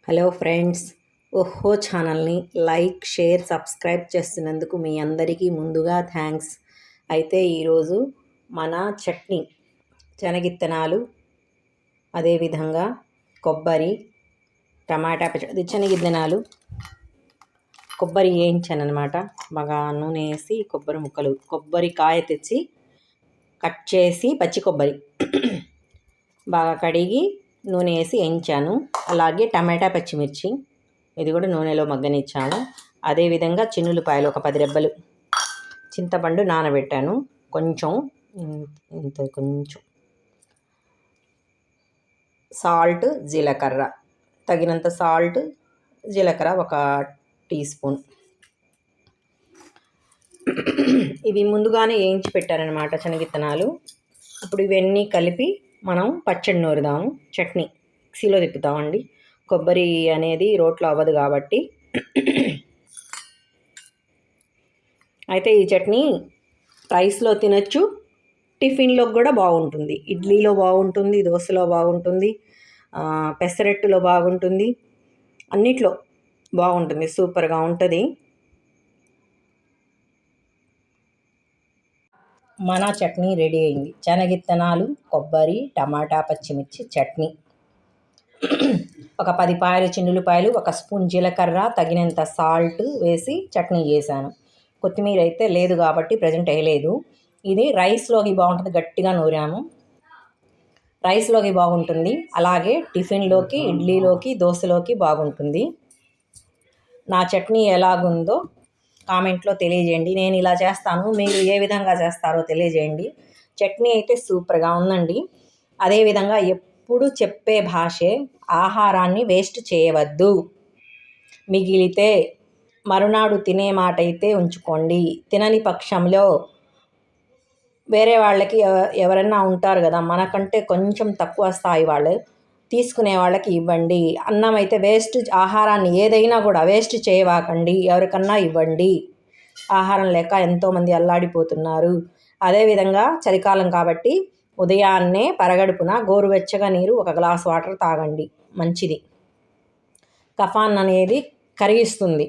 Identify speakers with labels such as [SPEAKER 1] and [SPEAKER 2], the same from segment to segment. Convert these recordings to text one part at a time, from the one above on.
[SPEAKER 1] Hello friends, ఓహో ఛానల్ని like, share, subscribe చేస్తున్నందుకు మీ అందరికీ ముందుగా థ్యాంక్స్. అయితే ఈరోజు మన చట్నీ శనగిత్తనాలు, అదేవిధంగా కొబ్బరి, టమాటా పచ్చడి. శనగిత్తనాలు కొబ్బరి వేయించానమాట. బాగా నూనె వేసి కొబ్బరి ముక్కలు, కొబ్బరికాయ తెచ్చి కట్ చేసి పచ్చి కొబ్బరి బాగా కడిగి నూనె వేసి వేయించాను. అలాగే టమాటా పచ్చిమిర్చి ఇది కూడా నూనెలో మగ్గనిచ్చాను. అదేవిధంగా చిన్నులపాయలు ఒక 10 రెబ్బలు, చింతపండు నానబెట్టాను. కొంచెం సాల్ట్, జీలకర్ర తగినంత సాల్ట్, జీలకర్ర ఒక టీ స్పూన్. ఇవి ముందుగానే వేయించి పెట్టారనమాట శనగిత్తనాలు. ఇప్పుడు ఇవన్నీ కలిపి మనం పచ్చడి నూరుదాము. చట్నీ మిక్సీలో తిప్పుతామండి. కొబ్బరి అనేది రోట్లో అవ్వదు కాబట్టి. అయితే ఈ చట్నీ రైస్లో తినచ్చు, టిఫిన్లోకి కూడా బాగుంటుంది. ఇడ్లీలో బాగుంటుంది, దోశలో బాగుంటుంది, పెసరట్టులో బాగుంటుంది, అన్నిట్లో బాగుంటుంది. సూపర్గా ఉంటుంది. మన చట్నీ రెడీ అయింది. శనగిత్తనాలు, కొబ్బరి, టమాటా పచ్చిమిర్చి చట్నీ. ఒక 10 పాయలు చిన్నులపాయలు, ఒక స్పూన్ జీలకర్ర, తగినంత సాల్ట్ వేసి చట్నీ చేశాను. కొత్తిమీర అయితే లేదు కాబట్టి ప్రజెంట్ వేయలేదు. ఇది రైస్లోకి బాగుంటుంది. గట్టిగా నూరాము, రైస్లోకి బాగుంటుంది. అలాగే టిఫిన్లోకి, ఇడ్లీలోకి, దోశలోకి బాగుంటుంది. నా చట్నీ ఎలాగుందో కామెంట్లో తెలియజేయండి. నేను ఇలా చేస్తాను, మీరు ఏ విధంగా చేస్తారో తెలియజేయండి. చట్నీ అయితే సూపర్గా ఉందండి. అదేవిధంగా ఎప్పుడు చెప్పే భాషే, ఆహారాన్ని వేస్ట్ చేయవద్దు. మిగిలితే మరునాడు తినే మాట అయితే ఉంచుకోండి. తినని పక్షంలో వేరే వాళ్ళకి, ఎవరన్నా ఉంటారు కదా మనకంటే కొంచెం తక్కువ స్థాయి వాళ్ళు, తీసుకునే వాళ్ళకి ఇవ్వండి. అన్నం అయితే వేస్ట్, ఆహారాన్ని ఏదైనా కూడా వేస్ట్ చేయవాకండి. ఎవరికన్నా ఇవ్వండి. ఆహారం లేక ఎంతోమంది అల్లాడిపోతున్నారు. అదేవిధంగా చలికాలం కాబట్టి ఉదయాన్నే పరగడుపున గోరువెచ్చగా నీరు, ఒక గ్లాస్ వాటర్ తాగండి. మంచిది. కఫాన్ అనేది కరిగిస్తుంది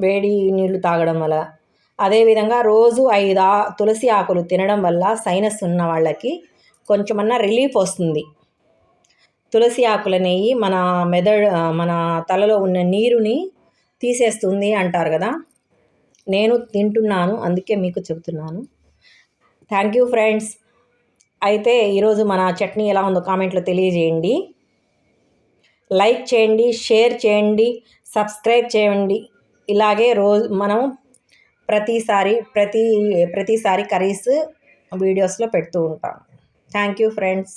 [SPEAKER 1] వేడి నీళ్లు తాగడం వల్ల. అదేవిధంగా రోజు 5 తులసి ఆకులు తినడం వల్ల సైనస్ ఉన్న వాళ్ళకి కొంచెమన్నా రిలీఫ్ వస్తుంది. తులసి ఆకుల నెయ్యి మన తలలో ఉన్న నీరుని తీసేస్తుంది అంటారు కదా. నేను తింటున్నాను, అందుకే మీకు చెబుతున్నాను. Thank you friends. అయితే ఈరోజు మన చట్నీ ఎలా ఉందో కామెంట్లో తెలియజేయండి. లైక్ చేయండి, షేర్ చేయండి, సబ్స్క్రైబ్ చేయండి. ఇలాగే రోజు మనం ప్రతిసారి కర్రీస్ వీడియోస్లో పెడుతూ ఉంటాం. Thank you friends.